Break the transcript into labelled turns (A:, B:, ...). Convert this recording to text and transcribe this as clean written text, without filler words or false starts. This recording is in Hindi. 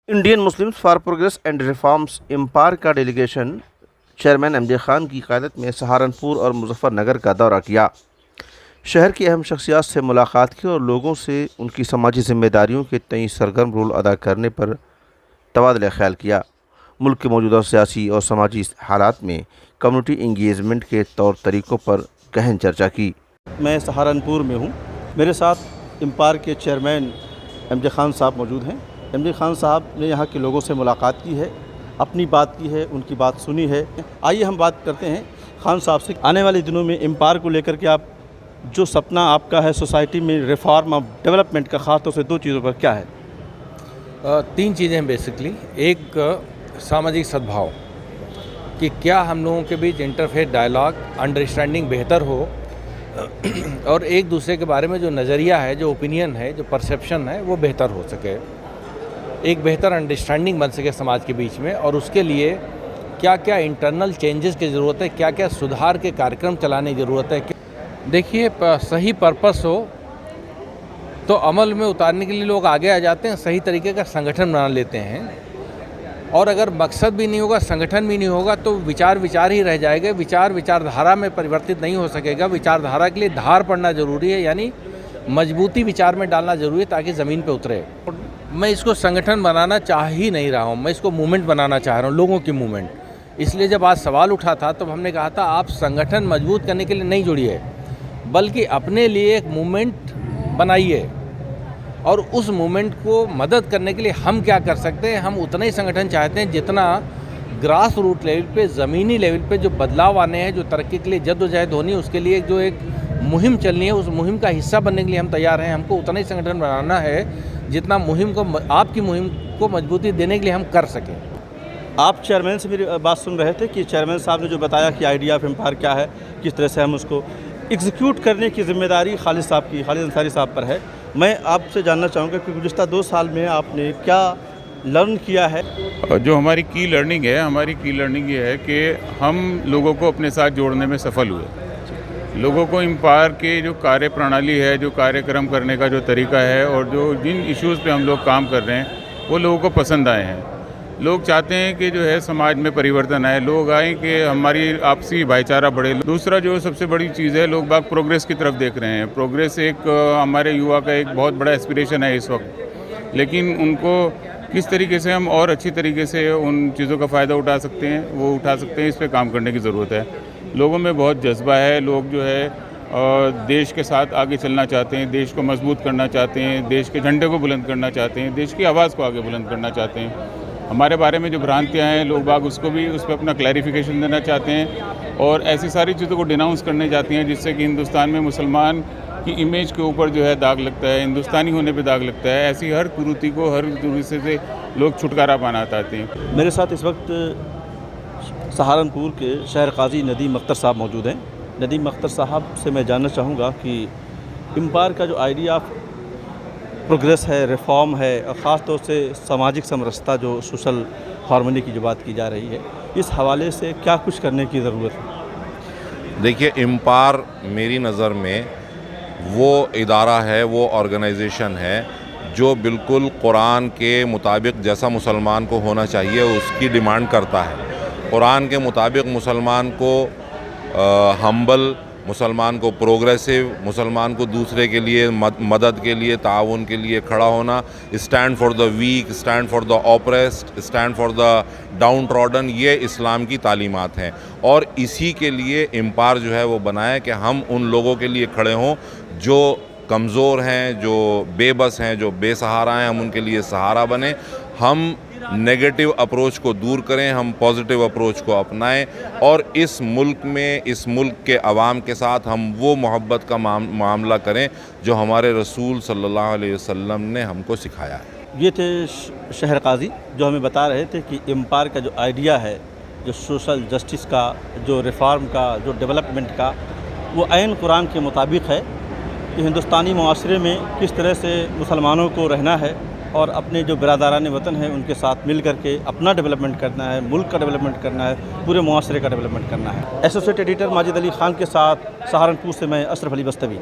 A: Indian Muslims for progress and reforms IMPAR का डेलीगेशन चेयरमैन एमजे खान की क़यादत में सहारनपुर और मुजफ्फरनगर का दौरा किया। शहर की अहम शख्सियात से मुलाकात की और लोगों से उनकी समाजी जिम्मेदारियों के तई सरगर्म रोल अदा करने पर तबादला ख्याल किया। मुल्क के मौजूदा सियासी और समाजी हालात में कम्युनिटी इंगेजमेंट के तौर तरीक़ों पर गहन चर्चा की। मैं सहारनपुर में हूँ। मेरे साथ इम्पार के चेयरमैन एमजे खान साहब मौजूद हैं। एमजे खान साहब ने यहाँ के लोगों से मुलाकात की है, अपनी बात की है, उनकी बात सुनी है। आइए हम बात करते हैं खान साहब से। आने वाले दिनों में इम्पार को लेकर के आप जो सपना आपका है सोसाइटी में रिफॉर्म और डेवलपमेंट का, ख़ास तौर से दो चीज़ों पर क्या है?
B: तीन चीज़ें हैं बेसिकली। एक सामाजिक सद्भाव कि क्या हम लोगों के बीच इंटरफेथ डायलॉग अंडरस्टैंडिंग बेहतर हो और एक दूसरे के बारे में जो नज़रिया है, जो ओपिनियन है, जो परसेप्शन है वो बेहतर हो सके, एक बेहतर अंडरस्टैंडिंग बन सके समाज के बीच में। और उसके लिए क्या क्या इंटरनल चेंजेस की ज़रूरत है, क्या क्या सुधार के कार्यक्रम चलाने की ज़रूरत है। देखिए, सही पर्पस हो तो अमल में उतारने के लिए लोग आगे आ जाते हैं, सही तरीके का संगठन बना लेते हैं। और अगर मकसद भी नहीं होगा, संगठन भी नहीं होगा तो विचार ही रह जाएगा। विचारधारा में परिवर्तित नहीं हो सकेगा। विचारधारा के लिए धार पड़ना ज़रूरी है, यानी मजबूती विचार में डालना ज़रूरी है ताकि ज़मीन पे उतरे। मैं इसको संगठन बनाना चाह ही नहीं रहा हूँ, मैं इसको मूवमेंट बनाना चाह रहा हूँ, लोगों की मूवमेंट। इसलिए जब आज सवाल उठा था तो हमने कहा था आप संगठन मजबूत करने के लिए नहीं जुड़िए, बल्कि अपने लिए एक मूवमेंट बनाइए और उस मूवमेंट को मदद करने के लिए हम क्या कर सकते हैं। हम उतना ही संगठन चाहते हैं जितना ग्रास रूट लेवल पे, ज़मीनी लेवल पे जो बदलाव आने हैं, जो तरक्की के लिए जद्दोजहद होनी है, उसके लिए जो एक मुहिम चलनी है, उस मुहिम का हिस्सा बनने के लिए हम तैयार हैं। हमको उतना ही संगठन बनाना है जितना आपकी मुहिम को मजबूती देने के लिए हम कर सकें।
A: आप चेयरमैन से मेरी बात सुन रहे थे कि चेयरमैन साहब ने जो बताया कि आइडिया ऑफ एम्पायर क्या है, किस तरह से हम उसको एग्जीक्यूट करने की जिम्मेदारी खालिद अंसारी साहब पर है। मैं आपसे जानना चाहूँगा कि गुज़िश्ता 2 साल में आपने क्या लर्न किया है?
C: जो हमारी की लर्निंग ये है कि हम लोगों को अपने साथ जोड़ने में सफल हुए। लोगों को इम्पायर के जो कार्य प्रणाली है, जो कार्यक्रम करने का जो तरीका है और जो जिन इश्यूज़ पे हम लोग काम कर रहे हैं वो लोगों को पसंद आए हैं। लोग चाहते हैं कि जो है समाज में परिवर्तन आए, लोग आए कि हमारी आपसी भाईचारा बढ़े। दूसरा जो सबसे बड़ी चीज़ है, लोग बाग प्रोग्रेस की तरफ देख रहे हैं। प्रोग्रेस एक हमारे युवा का एक बहुत बड़ा एस्पिरेशन है इस वक्त, लेकिन उनको किस तरीके से हम और अच्छी तरीके से उन चीज़ों का फ़ायदा उठा सकते हैं, इस पर काम करने की ज़रूरत है। लोगों में बहुत जज्बा है, लोग जो है देश के साथ आगे चलना चाहते हैं, देश को मजबूत करना चाहते हैं, देश के झंडे को बुलंद करना चाहते हैं, देश की आवाज़ को आगे बुलंद करना चाहते हैं। हमारे बारे में जो भ्रांतियाँ हैं, लोग बाग उसको भी उस पर अपना क्लैरिफिकेशन देना चाहते हैं और ऐसी सारी चीज़ों को डिनाउंस करने जाती हैं जिससे कि हिंदुस्तान में मुसलमान की इमेज के ऊपर जो है दाग लगता है, हिंदुस्तानी होने पे दाग लगता है। ऐसी हर कुरीति को, हर दूसरे से लोग छुटकारा पाना चाहते हैं।
A: मेरे साथ इस वक्त सहारनपुर के शहर काजी नदीम अख्तर साहब मौजूद हैं। नदीम अख्तर साहब से मैं जानना चाहूँगा कि इम्पायर का जो आइडिया ऑफ प्रोग्रेस है, रिफॉर्म है और ख़ास तौर से सामाजिक समरसता, जो सोशल हार्मनी की जो बात की जा रही है, इस हवाले से क्या कुछ करने की ज़रूरत है?
D: देखिए, इम्पायर मेरी नज़र में वो इदारा है, वो ऑर्गेनाइजेशन है जो बिल्कुल कुरान के मुताबिक जैसा मुसलमान को होना चाहिए उसकी डिमांड करता है। कुरान के मुताबिक मुसलमान को हम्बल, मुसलमान को प्रोग्रेसिव, मुसलमान को दूसरे के लिए मदद के लिए, ताउन के लिए खड़ा होना, stand for the weak, stand for the oppressed, stand for the downtrodden, ये इस्लाम की तालीमात हैं। और इसी के लिए इम्पायर जो है वो बनाया कि हम उन लोगों के लिए खड़े हों जो कमज़ोर हैं, जो बेबस हैं, जो बेसहारा हैं, हम उनके लिए सहारा बने। हम नेगेटिव अप्रोच को दूर करें, हम पॉजिटिव अप्रोच को अपनाएं और इस मुल्क में, इस मुल्क के अवाम के साथ हम वो मोहब्बत का मामला करें जो हमारे रसूल सल्लल्लाहु अलैहि वसल्लम ने हमको सिखाया है।
A: ये थे शहर काजी जो हमें बता रहे थे कि इम्पायर का जो आइडिया है, जो सोशल जस्टिस का, जो रिफॉर्म का, जो डेवलपमेंट का, वो ऐन कुरान के मुताबिक है कि हिंदुस्तानी मुआशरे में किस तरह से मुसलमानों को रहना है और अपने जो बिरादरान वतन हैं उनके साथ मिल करके अपना डेवलपमेंट करना है, मुल्क का डेवलपमेंट करना है, पूरे मुआशरे का डेवलपमेंट करना है। एसोसिएट एडिटर माजिद अली खान के साथ सहारनपुर से मैं अशरफ अली बस्तवी।